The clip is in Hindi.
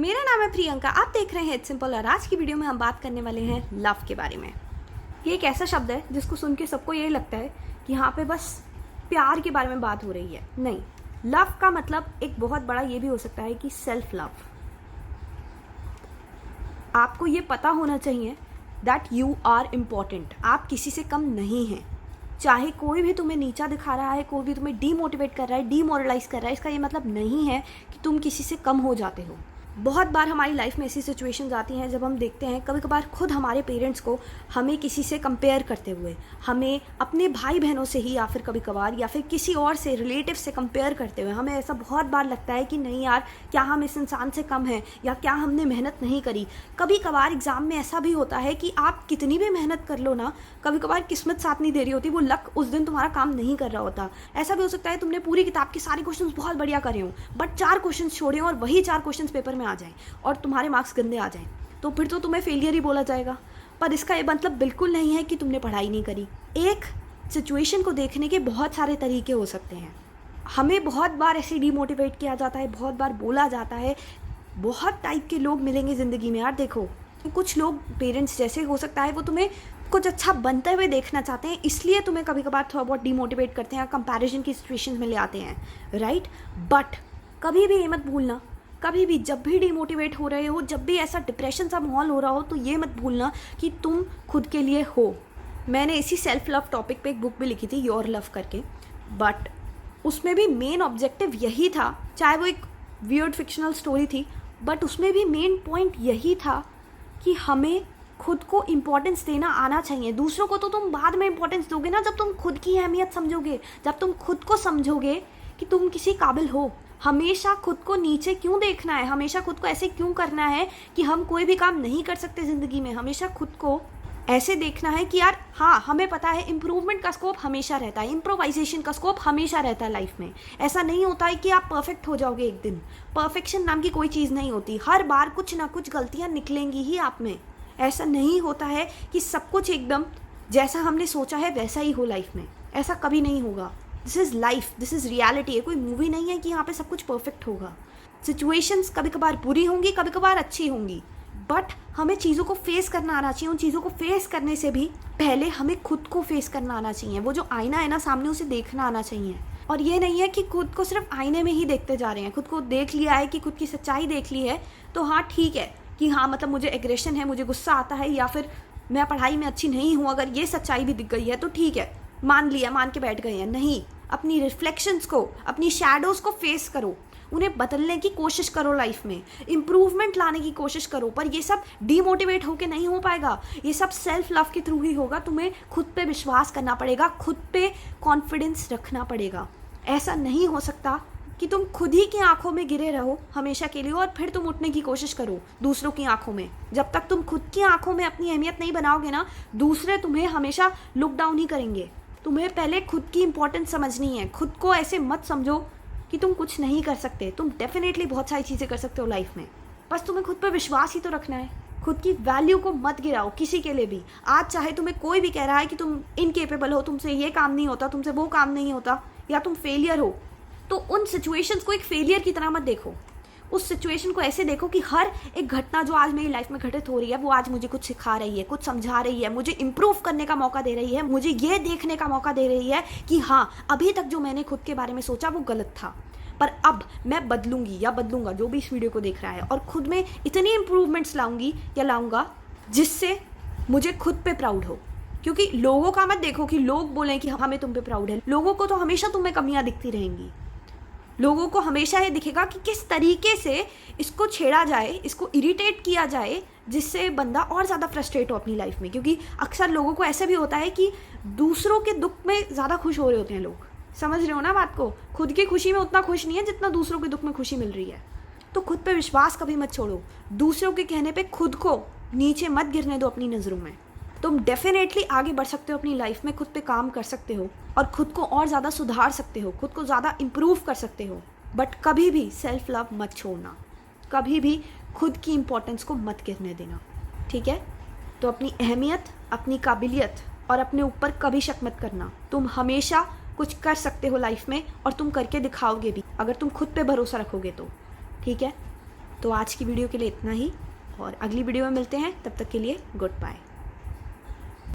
मेरा नाम है प्रियंका, आप देख रहे हैं इट्स सिंपल और आज की वीडियो में हम बात करने वाले हैं लव के बारे में। ये एक ऐसा शब्द है जिसको सुन के सबको ये लगता है कि यहाँ पे बस प्यार के बारे में बात हो रही है। नहीं, लव का मतलब एक बहुत बड़ा ये भी हो सकता है कि सेल्फ लव। आपको ये पता होना चाहिए दैट यू आर इम्पॉर्टेंट। आप किसी से कम नहीं हैं। चाहे कोई भी तुम्हें नीचा दिखा रहा है, कोई भी तुम्हें डीमोटिवेट कर रहा है, डीमोरलाइज कर रहा है, इसका ये मतलब नहीं है कि तुम किसी से कम हो जाते हो। बहुत बार हमारी लाइफ में ऐसी सिचुएशंस आती हैं जब हम देखते हैं कभी कभार खुद हमारे पेरेंट्स को हमें किसी से कंपेयर करते हुए, हमें अपने भाई बहनों से ही या फिर कभी कभार या फिर किसी और से, रिलेटिव से कंपेयर करते हुए हमें ऐसा बहुत बार लगता है कि नहीं यार, क्या हम इस इंसान से कम हैं या क्या हमने मेहनत नहीं करी। कभी कभार एग्जाम में ऐसा भी होता है कि आप कितनी भी मेहनत कर लो ना, कभी कभार किस्मत साथ नहीं दे रही होती, वो लक उस दिन तुम्हारा काम नहीं कर रहा होता। ऐसा भी हो सकता है तुमने पूरी किताब के सारे क्वेश्चन बहुत बढ़िया करे हों बट 4 क्वेश्चन छोड़े और वही 4 क्वेश्चन पेपर में आ जाएं और तुम्हारे मार्क्स गंदे आ जाएं, तो फिर तो तुम्हें फेलियर ही बोला जाएगा। पर इसका ये मतलब बिल्कुल नहीं है कि तुमने पढ़ाई नहीं करी। एक सिचुएशन को देखने के बहुत सारे तरीके हो सकते हैं। हमें बहुत बार ऐसे डीमोटिवेट किया जाता है, बहुत बार बोला जाता है। बहुत टाइप के लोग मिलेंगे ज़िंदगी में यार। देखो, कुछ लोग पेरेंट्स जैसे हो सकता है वो तुम्हें कुछ अच्छा बनते हुए देखना चाहते हैं, इसलिए तुम्हें कभी कभार थोड़ा बहुत डीमोटिवेट करते हैं, कंपैरिजन की सिचुएशन में ले आते हैं, राइट। बट कभी भी ये मत भूलना, कभी भी जब भी डिमोटिवेट हो रहे हो, जब भी ऐसा डिप्रेशन सा माहौल हो रहा हो, तो ये मत भूलना कि तुम खुद के लिए हो। मैंने इसी सेल्फ लव टॉपिक पे एक बुक भी लिखी थी, योर लव करके, बट उसमें भी मेन ऑब्जेक्टिव यही था। चाहे वो एक वियर्ड फिक्शनल स्टोरी थी बट उसमें भी मेन पॉइंट यही था कि हमें खुद को इम्पोर्टेंस देना आना चाहिए। दूसरों को तो तुम बाद में इम्पोर्टेंस दोगे ना, जब तुम खुद की अहमियत समझोगे, जब तुम खुद को समझोगे कि तुम किसी काबिल हो। हमेशा खुद को नीचे क्यों देखना है, हमेशा खुद को ऐसे क्यों करना है कि हम कोई भी काम नहीं कर सकते ज़िंदगी में। हमेशा खुद को ऐसे देखना है कि यार हाँ, हमें पता है इम्प्रूवमेंट का स्कोप हमेशा रहता है, इम्प्रोवाइजेशन का स्कोप हमेशा रहता है लाइफ में। ऐसा नहीं होता है कि आप परफेक्ट हो जाओगे एक दिन। परफेक्शन नाम की कोई चीज़ नहीं होती। हर बार कुछ ना कुछ गलतियाँ निकलेंगी ही आप में। ऐसा नहीं होता है कि सब कुछ एकदम जैसा हमने सोचा है वैसा ही हो लाइफ में। ऐसा कभी नहीं होगा। This is life, this is reality. ये कोई मूवी नहीं है कि यहाँ पे सब कुछ परफेक्ट होगा। सिचुएशंस कभी कभार बुरी होंगी, कभी कभार अच्छी होंगी, बट हमें चीज़ों को फेस करना आना चाहिए। उन चीज़ों को फेस करने से भी पहले हमें खुद को फेस करना आना चाहिए। वो जो आईना है ना सामने, उसे देखना आना चाहिए। और ये नहीं है कि खुद को सिर्फ आईने में ही देखते जा रहे हैं। खुद को देख लिया है कि खुद की सच्चाई देख ली है तो हाँ ठीक है कि हाँ मतलब मुझे एग्रेशन है, मुझे गुस्सा आता है या फिर मैं पढ़ाई में अच्छी नहीं हूँ, अगर ये सच्चाई भी दिख गई है तो ठीक है, मान लिया, मान के बैठ गए हैं। नहीं, अपनी रिफ्लेक्शंस को, अपनी शैडोज़ को फेस करो, उन्हें बदलने की कोशिश करो, लाइफ में इम्प्रूवमेंट लाने की कोशिश करो। पर ये सब डीमोटिवेट होके नहीं हो पाएगा, ये सब सेल्फ लव के थ्रू ही होगा। तुम्हें खुद पे विश्वास करना पड़ेगा, खुद पे कॉन्फिडेंस रखना पड़ेगा। ऐसा नहीं हो सकता कि तुम खुद ही की आंखों में गिरे रहो हमेशा के लिए और फिर तुम उठने की कोशिश करो दूसरों की आंखों में। जब तक तुम खुद की आंखों में अपनी अहमियत नहीं बनाओगे ना, दूसरे तुम्हें हमेशा लुक डाउन ही करेंगे। तुम्हें पहले खुद की इंपॉर्टेंस समझनी है। खुद को ऐसे मत समझो कि तुम कुछ नहीं कर सकते। तुम डेफिनेटली बहुत सारी चीज़ें कर सकते हो लाइफ में, बस तुम्हें खुद पर विश्वास ही तो रखना है। खुद की वैल्यू को मत गिराओ किसी के लिए भी। आज चाहे तुम्हें कोई भी कह रहा है कि तुम इनकेपेबल हो, तुमसे ये काम नहीं होता, तुमसे वो काम नहीं होता, या तुम फेलियर हो, तो उन सिचुएशंस को एक फेलियर की तरह मत देखो। उस सिचुएशन को ऐसे देखो कि हर एक घटना जो आज मेरी लाइफ में घटित हो रही है, वो आज मुझे कुछ सिखा रही है, कुछ समझा रही है, मुझे इम्प्रूव करने का मौका दे रही है, मुझे ये देखने का मौका दे रही है कि हाँ, अभी तक जो मैंने खुद के बारे में सोचा वो गलत था, पर अब मैं बदलूंगी या बदलूंगा, जो भी इस वीडियो को देख रहा है, और खुद में इतनी इम्प्रूवमेंट्स लाऊंगी या लाऊंगा जिससे मुझे खुद पे प्राउड हो। क्योंकि लोगों का मत देखो कि लोग बोलें कि हमें तुम पे प्राउड है। लोगों को तो हमेशा तुम में कमियां दिखती रहेंगी। लोगों को हमेशा ये दिखेगा कि किस तरीके से इसको छेड़ा जाए, इसको इरिटेट किया जाए, जिससे बंदा और ज़्यादा फ्रस्ट्रेट हो अपनी लाइफ में। क्योंकि अक्सर लोगों को ऐसा भी होता है कि दूसरों के दुख में ज़्यादा खुश हो रहे होते हैं लोग। समझ रहे हो ना बात को? खुद की खुशी में उतना खुश नहीं है जितना दूसरों के दुख में खुशी मिल रही है। तो खुद पे विश्वास कभी मत छोड़ो। दूसरों के कहने पे खुद को नीचे मत गिरने दो अपनी नज़रों में। तुम डेफिनेटली आगे बढ़ सकते हो अपनी लाइफ में, खुद पे काम कर सकते हो और खुद को और ज़्यादा सुधार सकते हो, खुद को ज़्यादा इम्प्रूव कर सकते हो। बट कभी भी सेल्फ लव मत छोड़ना, कभी भी खुद की इम्पोर्टेंस को मत गिरने देना, ठीक है? तो अपनी अहमियत, अपनी काबिलियत और अपने ऊपर कभी शक मत करना। तुम हमेशा कुछ कर सकते हो लाइफ में और तुम करके दिखाओगे भी, अगर तुम खुद पे भरोसा रखोगे तो, ठीक है? तो आज की वीडियो के लिए इतना ही, और अगली वीडियो में मिलते हैं, तब तक के लिए गुड बाय।